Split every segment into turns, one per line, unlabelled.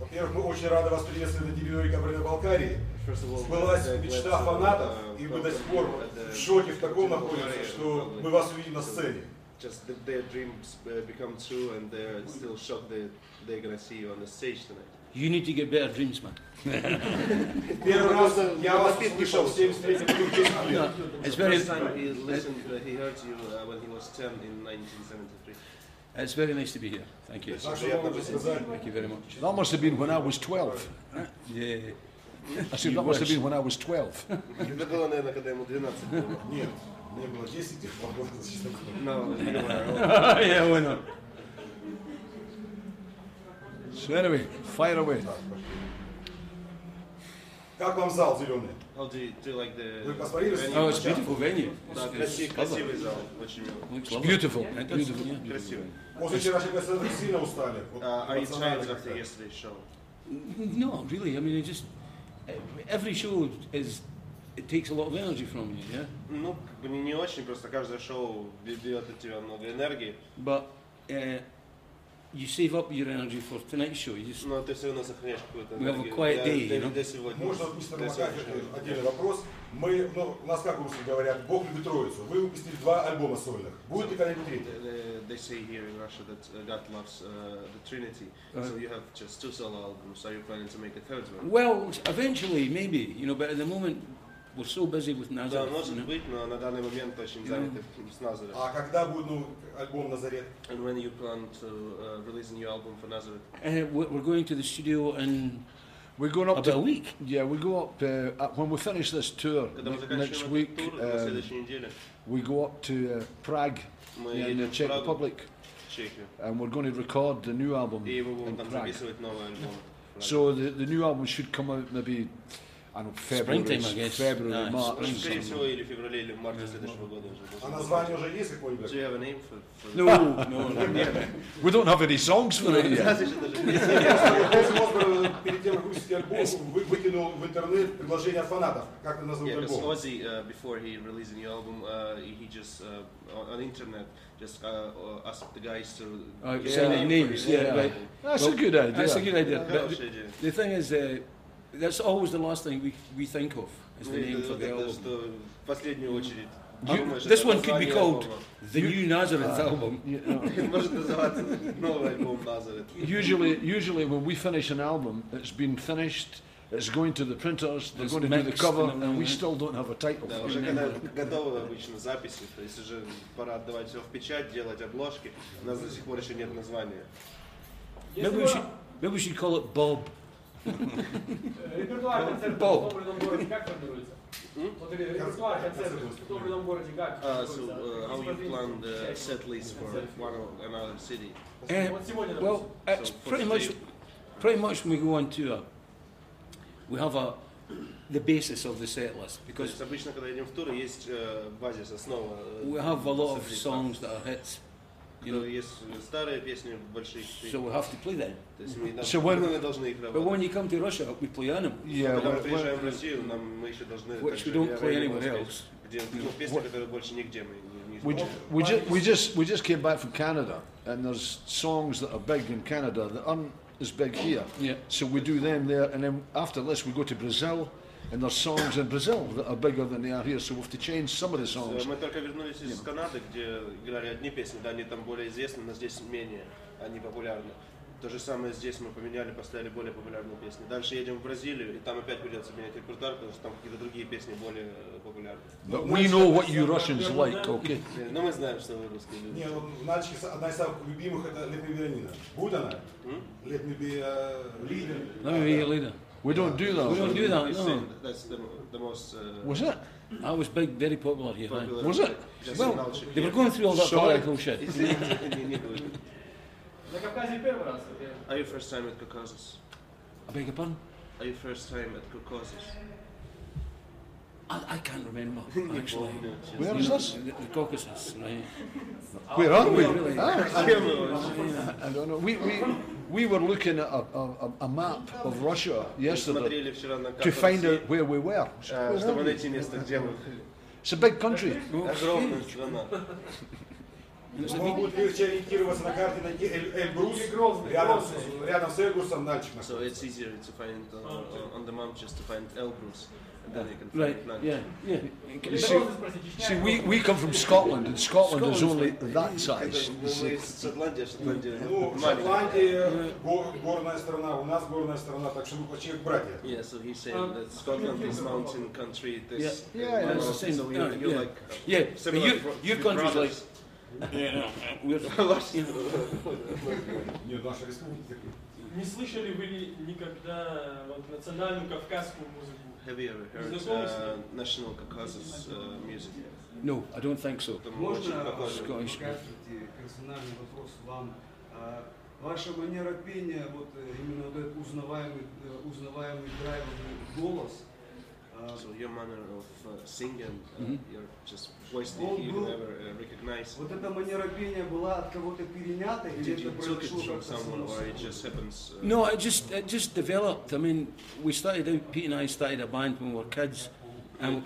Во-первых, мы очень рады вас приветствовать на территории Кабардино-Балкарии. Сбылась мечта фанатов, и мы до сих пор в шоке в таком находимся, что мы вас увидим на сцене.
Just their dreams become true, and they're still shocked that they're gonna see you on the stage tonight.
You need to get better dreams, man.
Первый раз я вас услышал в 73-м году.
It's very.
First time he listened, he heard you when he was 10 in 1973.
It's very nice to be here. Thank you.
Так что я могу сказать.
Thank you very much.
That must have been when I was 12.
Yeah.
I said that must have been when I was 12.
Это было, наверное, когда ему 12 было.
Нет, мне было 10, их было, честно говоря.
No, не говорю.
Yeah, why not?
So anyway, fire away.
Как вам зал зеленый?
How do you like the...
Вы посмотрели?
Oh, it's a beautiful venue.
Да,
It's
красивый зал, очень милый.
Looks
It's
lovely.
beautiful.
It
Beautiful.
is, yeah.
Красивый.
После вчерашнего концерта сильно устали. Вот
Are you
эмоционально
tired
как-то.
after yesterday's show?
No, really. I mean, it just every show is. It takes a lot of energy from you, yeah.
Ну, как бы не очень, просто каждое шоу берет от тебя много энергии.
But you save up your energy for tonight's show. You just,
Но ты все равно сохраняешь какую-то
We have a
энергию.
quiet day, you know?
Для сегодня.
Можно вот мистер
Для
Макафи,
сегодняшнего.
отдельный вопрос. Мы, ну, у нас как русские говорят, Бог любит троицу. Вы выпустили 2 альбома сольных. Будет ли когда-нибудь третий?
They say here in Russia that God loves the Trinity. So you have just 2 solo albums. Are you planning to make a third one?
well, eventually, maybe, you know. But at the moment, we're so busy with
Да,
Nazareth.
может
You know?
быть, но на данный момент очень заняты с Nazareth.
А когда будет ну, альбом «Назарет»?
And when you plan to release a new album for Nazareth?
We're going to the studio in
We're going up
about a
to
week.
yeah. We go up when we finish this tour
Когда мы
next
заканчиваем
week.
этот тур, на следующей неделе
We go up to Prague
мы
in the
едем в
Czech
Прагу,
Republic,
в Чехию.
and we're going to record the new album
И мы будем
in
там
Prague.
записывать новый альбом.
So the new album should come out maybe I don't know February,
Springtime, I guess.
February,
Aye,
March.
spring.
Скорее всего, или в феврале, или в марте следующего года уже.
А название уже есть какое-нибудь?
Do you have a name for
No.
We don't have any songs for it yet.
Оззи перед тем, как выпустить альбом, выкинул в интернет предложение от фанатов. Как это назвать
Yeah, because
альбом?
Ozzy, before he released a new album, he just on internet just asked the guys to give
Say
a
the
name
names,
for his
yeah,
new
right.
album.
That's a good idea.
That's a good idea. But
Хорошая идея.
the thing is, that's always the last thing we think of is the name for the
Это
album.
что в последнюю очередь.
You-
думаешь,
this
это
one could be
название
called
альбома.
the New Nazareth album.
Может называться новый альбом Nazareth.
Usually when we finish an album, it's been finished. It's going to the printers. They're
It's
going to do the
mixed
cover,
and
and we
everything.
still don't have a title.
Да,
for
уже
it.
когда готовы обычно записи, то есть уже пора отдавать все в печать, делать обложки, у нас до сих пор еще нет названия.
Maybe we should call it Bob.
Репертуар концертов в том или ином городе как формируется? Вот репертуар концертов в том или ином городе как
So how you plan the set list for one or another city?
Вот сегодня, допустим.
Well, it's pretty much when we go on tour, we have the basis of the set list
То
because
есть обычно, когда идем в тур, есть базис, основа.
we have a lot of songs that are hits, you know,
Есть старые песни, большие
so we have to play them.
то есть мы
So when-
мы должны их
But
работать.
when you come to Russia, we play on them,
Yeah,
Когда мы
when-
приезжаем в Россию, мы еще должны
Which
также
we don't play
реально
anywhere
спеть,
else.
где песни, которые больше нигде мы не
we,
исполняем.
we just came back from Canada, and there's songs that are big in Canada that aren't as big here.
Yeah.
So we do them there, and then after this we go to Brazil, and there's songs in Brazil that are bigger than they are here. So we have to change some of the songs.
Мы только вернулись из Канады, где играли одни песни, да, они там более известны, но здесь менее, они популярны. То же самое здесь мы поменяли, поставили более популярные песни. Дальше едем в Бразилию, и там опять придется менять репертуар, потому что там какие-то другие песни более популярны.
But we know what you Russians like, okay?
Но мы знаем, что вы русские люди.
Не, ну, в Нальчике одна из самых любимых это «Let me be Nina». Будет она? «Let me be leader».
Let me be your leader.
We don't do that.
We don't do that,
We
no.
sing, that's the most
Was it?
I was very popular here. Aye.
popular.
Was it?
Just
Well,
Nalchik.
they were going through all that
Sorry.
political shit.
Не говори.
На Кавказе первый раз.
Are you first time at Caucasus?
I beg your pardon?
Are you first time at Caucasus?
I can't remember, actually.
Where is this?
The Caucasus, right?
Where are we?
Really?
I don't know. We were looking at a map of Russia yesterday
Смотрели вчера на
to
карту
find
России,
out where we were.
чтобы найти место, где мы.
It's a big country.
Огромная страна.
Вам будет легче ориентироваться на карте, найти Эльбрус, рядом с Эльбрусом Нальчик.
So it's easier to find on the map just to find Elbrus. And then you can
Right,
find
yeah, yeah.
You see, we come from Scotland, and Scotland is only that size.
Шотландия,
Ну, Шотландия горная страна, у нас горная страна, так что мы почти как братья.
Yeah, so he's saying that Scotland is mountain country. This
Yeah,
That's the same.
so you're like
Yeah, but
similar
your country's like.
brothers.
Yeah, we're.
Нет, наша республика такая.
Не слышали вы ли никогда вот, национальную кавказскую музыку?
Have you ever heard National Caucasus music?
No, I don't think so.
Можно
Scottish.
здравствуйте, персональный вопрос вам. Ваша манера пения, вот именно вот этот узнаваемый драйвовый голос.
So your manner of singing, your just voice that you never recognize.
Вот эта манера пения была от кого-то перенята или
Did
это
you took it
произошло
from
как-то
someone,
само
or it
собой?
just happens?
No, it just developed. I mean, we started out. Pete and I started a band when we were kids, and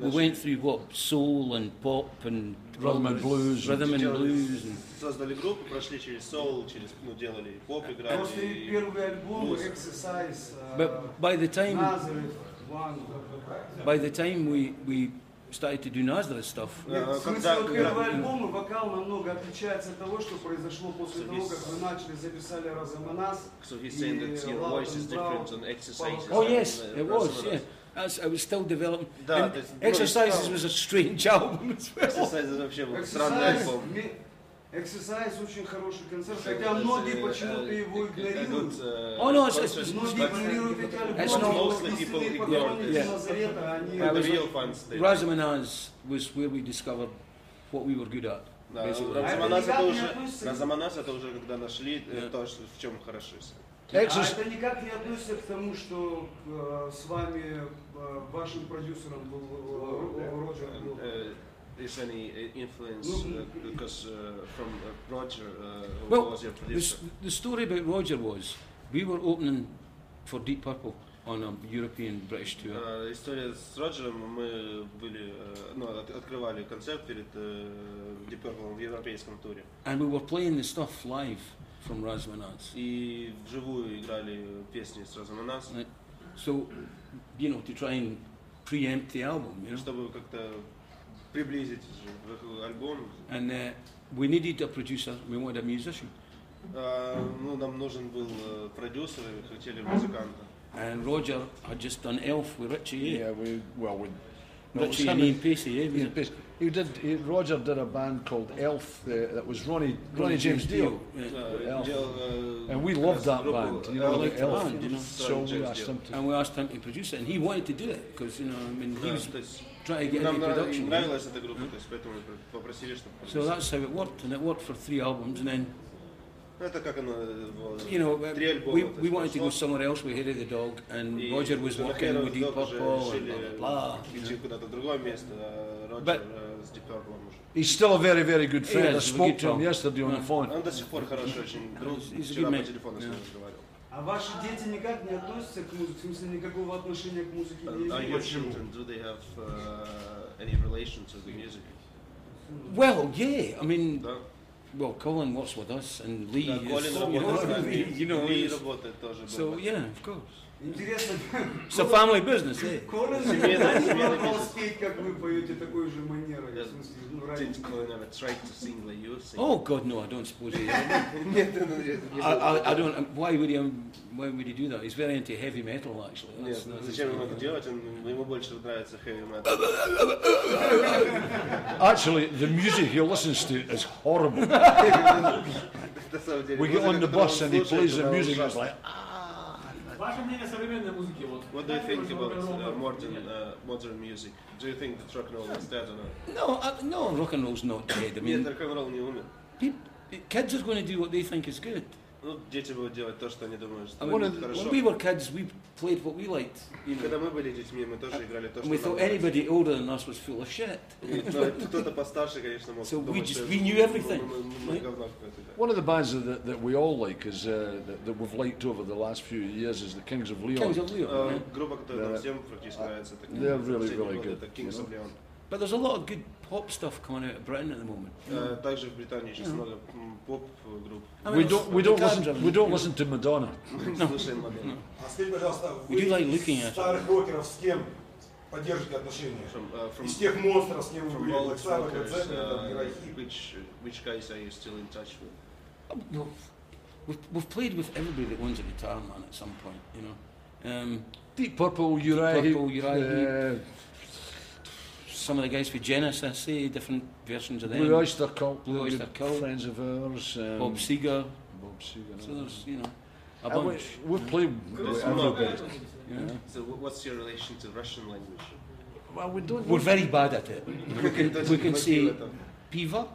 we went through what soul and pop and
Rhythm and blues.
rhythm and blues. And
Создали группу, прошли через соул, через делали поп, играли.
Просто первый альбом Exercise,
but by the time
Nazareth, One.
we started to do Nazareth stuff,
В смысле, вот первый альбом и вокал намного отличается от того, что произошло после того, как вы начали, записали Разаманас.
So he's saying that your voice is different on exercises.
oh yes, it was. Yeah, it was still developing.
Да,
And
то есть,
Exercises was a strange album as well.
Exercises вообще был странный альбом.
Exercise очень хороший концерт, хотя многие почему-то его игнорируют.
Oh no, it's
Многие игнорируют эти альбомы, истинные поклонники Назарета, они...
The real fans.
Razamanaz was where we discovered what we were good at.
Разаманас это уже когда нашли то, в чем хороши.
А это никак не относится к тому, что с вами вашим продюсером был Роджер?
Is any influence because from Roger, who
Well,
was your producer?
the story about Roger was we were opening for Deep Purple on a European British tour.
История с Роджером, мы были, открывали концерт перед Deep Purple в европейском туре.
And we were playing the stuff live from Razamanaz.
И вживую играли песни с Разаманас.
So, you know, to try and preempt the album, you know.
Чтобы как-то приблизить альбом.
And we needed a producer, we wanted a musician.
Нам нужен был продюсер, и хотели музыканта.
And Roger had just done Elf with Richie.
Yeah,
Richie and Ian Pacey.
Ian Pacey. Roger did a band called Elf that was Ronnie James Dio. Elf. And we loved that band, you know,
liked the
Elf.
band, you know.
So we asked him to.
And we asked him to produce it, and he wanted to do it because, you know, I mean, he was trying to get into production.
Нравилась эта группа, то есть поэтому попросили, чтобы.
So that's how it worked, and it worked for 3 albums, and then.
Это как оно.
You know, we wanted to go somewhere else with Harry the Dog, and Roger was working with Deep Purple, and blah blah blah.
Куда-то другое место,
But
с Deep Purple.
He's still a very, very good friend. I
Yes,
spoke to him yesterday on the phone.
Он до сих пор хороший очень друг.
He's a
Вчера
good
по
man.
телефону с ним разговаривал.
А ваши дети никак не относятся к музыке, в смысле никакого отношения к музыке не
Are your
имеют?
children, do they have any relation to the music?
Well, yeah, I mean,
Да.
well, Colin works with us, and Lee
Да,
is,
Колин работает с нами,
you know,
Ли
it's-
работает тоже.
so yeah, of course.
Интересно,
It's a family business, eh?
Колин
Семейный
не
бизнес.
пробовал спеть, как вы поете, такой же манерой, в смысле, ну, ради...
Did Colin ever try to sing like you sing?
Oh God, no, I don't suppose he.
Нет,
I don't. Why would he do that? He's very into heavy metal, actually.
Нет,
That's- that's-
зачем ему это делать? Ему больше нравится heavy metal.
Actually, the music he listens to is horrible.
На самом деле,
We get on the
музыка,
bus
которую
and he
он
plays
слушает,
the
она
music, and it's
ужасна.
like,
Ваше мнение о современной музыке? Вот,
What do you think about modern music? Do you think that rock and roll is dead or not?
No, rock and roll's not dead. I mean,
Нет, рок-н-ролл не умер.
kids are going to do what they think is good.
Ну, дети будут делать то, что они думают, что
I mean,
будет хорошо.
when we were kids, we played what we liked. You
Когда
know,
мы были детьми, мы тоже играли то,
and we
что нам
thought
нравится.
anybody older than us was full of shit.
Но кто-то постарше, конечно, мог
So we
думать,
just-
что
we knew everything,
мы
right?
говно какое-то, да.
one of the bands that we all like is that we've liked over the last few years is the Kings of Leon.
Kings of Leon. yeah.
Группа, которая нам всем практически нравится, это
They're really,
последний
really
год,
good,
это Kings
you
of Leon.
But there's a lot of good pop stuff coming out of Britain at the moment.
Также в Британии сейчас много поп-групп.
We don't listen to Madonna.
Слушаем Мадонну.
А скажите, пожалуйста,
We do like looking
вы
at
старых рокеров с кем поддержите отношения? Из тех монстров, с кем вы были, Александр,
Which guys are you still in touch with?
Well, we've played with everybody that owns a guitar, man, at some point, you know.
Deep Purple, Uriah Heep,
some of the guys for Genesis, different versions of them.
Blue Oyster Cult,
Cult,
friends of ours.
Bob Seger.
So
there's, you know, a bunch.
We've played with everybody.
Yeah.
So what's your relation to Russian language?
Well, we don't.
We're very bad at it. We can say piva,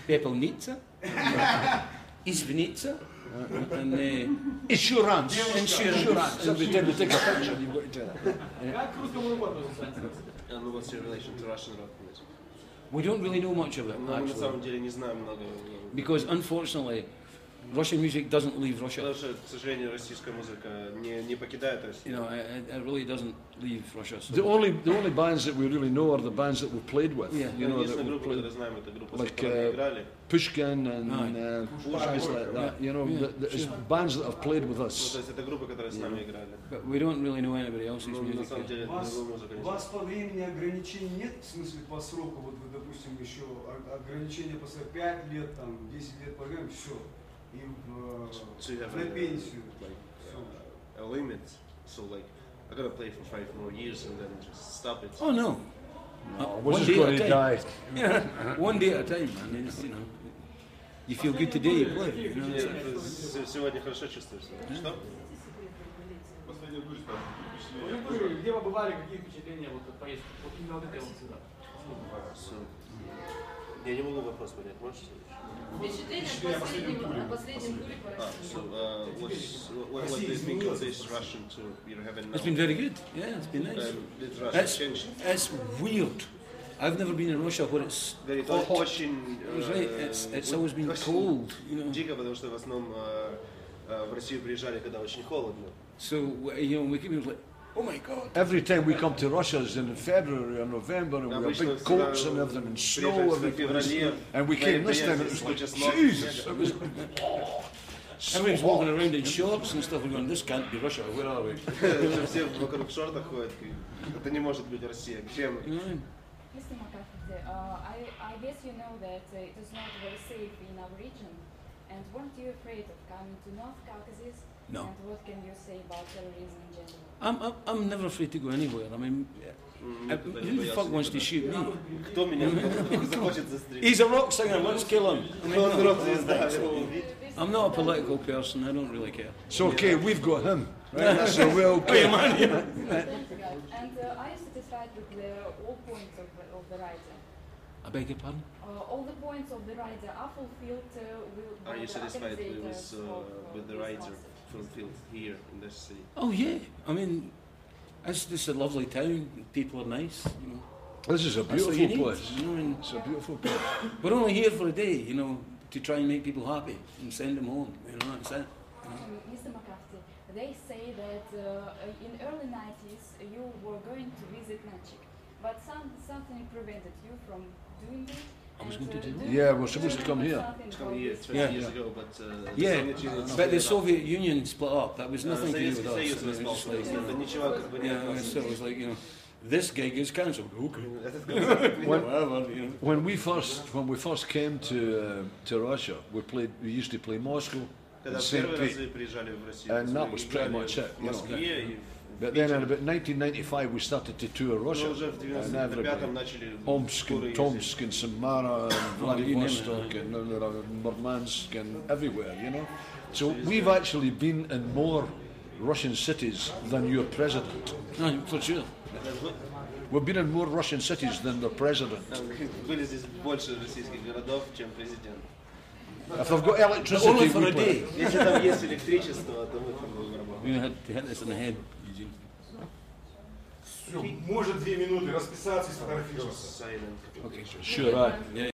pepelnitsa, izvinitsa, and
Insurance. Every time you take a picture, you've got to do that.
Как к русскому рэпу относится?
And what's your relation to Russian rock music?
we don't really know much of it,
Мы на
actually,
самом деле не знаем много.
because unfortunately, Russian music doesn't leave Russia.
Потому что, к сожалению, российская музыка не покидает
You
Россию.
know, it really doesn't leave Russia. So.
The only bands that we really know are the bands that we've played with.
Yeah.
You know, that
Единственная
we've
группа,
played,
которую знаем, это группа, с
like
которой мы играли.
Pushkin and guys like that. You know, it's bands that have played with
Ну,
us.
то есть это группа, которая с нами играли.
But we don't really know anybody else's
Ну, на
music.
самом деле,
У вас,
другую музыку не
у вас по времени ограничений нет, в смысле по сроку, вот вы, допустим, еще ограничения после 5 лет, там, 10 лет поиграем, все, и
So you have
на пенсию.
a limit, so like I gotta play for 5 more years and then just stop it.
Oh no.
We're
One
just
day
going
at
to
a
die.
time. Yeah, one day at a time, man. It's, you know, you feel good today, you play. You know,
Нет, ты сегодня хорошо чувствуешь себя. Что?
Где вы бывали, какие впечатления вот от поездки? Вот именно вот этой вот сюда.
Я не могу вопрос понять, можете?
Впечатление о последнем туре по России.
What do you think of this Russian tour you're having now?
It's been very good. Yeah, it's been nice.
Did Russia change?
It's weird. I've never been in Russia where it's hot.
Очень,
Right, it's always been cold, you know.
Дико, потому что в основном в Россию приезжали, когда очень холодно.
So, you know, we keep like, oh my God.
Every time we come to Russia is in February or November, and we have big coats and everything, and snow everywhere. And we came this time, and it was like, Jesus! It was so
Everyone's
hot.
walking around in shorts and stuff. We're going, this can't be Russia. Where are we?
Все вокруг в шортах ходят. Это не может быть Россия. Где мы?
Mr. McCarthy, I guess you know that it is not very safe in our region. And weren't you afraid of coming to North Caucasus?
No.
And what can you say about terrorism in general?
I'm never afraid to go anywhere. I mean, who the fuck wants to shoot me?
Кто меня захочет застрелить?
He's a rock singer. Let's kill him. I mean,
Он рок-звезда.
I'm not a political person. I don't really care.
It's okay, we've got him. Right? So we're okay.
And are you satisfied with all points of the rider?
I beg your pardon?
All the points of the rider are fulfilled by
Are you
the
satisfied
organizers
with the
this
rides
concert?
fulfilled here in this city?
Oh yeah. I mean, it's just a lovely town. People are nice. You know.
This is a
That's what
beautiful
you need,
place.
you know, and
It's a beautiful place.
we're only here for a day, you know, to try and make people happy and send them home. You know, that's it.
Mr. McCarthy, they say that in early 90s you were going to visit Nalchik, but something prevented you from doing it.
I was going to do that.
Yeah, we're supposed to come here.
Come here 20
Yeah.
years ago, but the
Yeah,
Soviet Union
but
split
the
up.
Soviet Union split up. That was nothing to do with
Советский
us.
Союз
It was just
распался.
like,
Это ничего как бы не
yeah,
относится.
so it was like, you know, this gig is cancelled. Okay.
Этот концерт меня-
Whatever, you know.
When we first came to Russia, we used to play Moscow
Когда
and
в
St.
первые
Pete.
разы приезжали в Россию,
And that was pretty
играли
much it,
в
you know.
Москве и
But then in about 1995 we started to tour
мы
Russia.
уже в
And
95-м
everybody.
начали
Omsk
туры
and
ездить.
Tomsk and Samara and
Oh, you name it.
Vladivostok and Murmansk and everywhere, you know. So we've actually been in more Russian cities than your president.
No, for sure.
We've been in more Russian cities than the president.
Были здесь больше российских городов, чем президент.
If they've got electricity,
Only for
we
a
play.
day.
Если там есть электричество, то мы там будем работать.
You had to hit this in the head, Eugene.
Все, может 2 минуты расписаться и сфотографироваться.
Silent.
Okay.
Sure, right.
Yeah.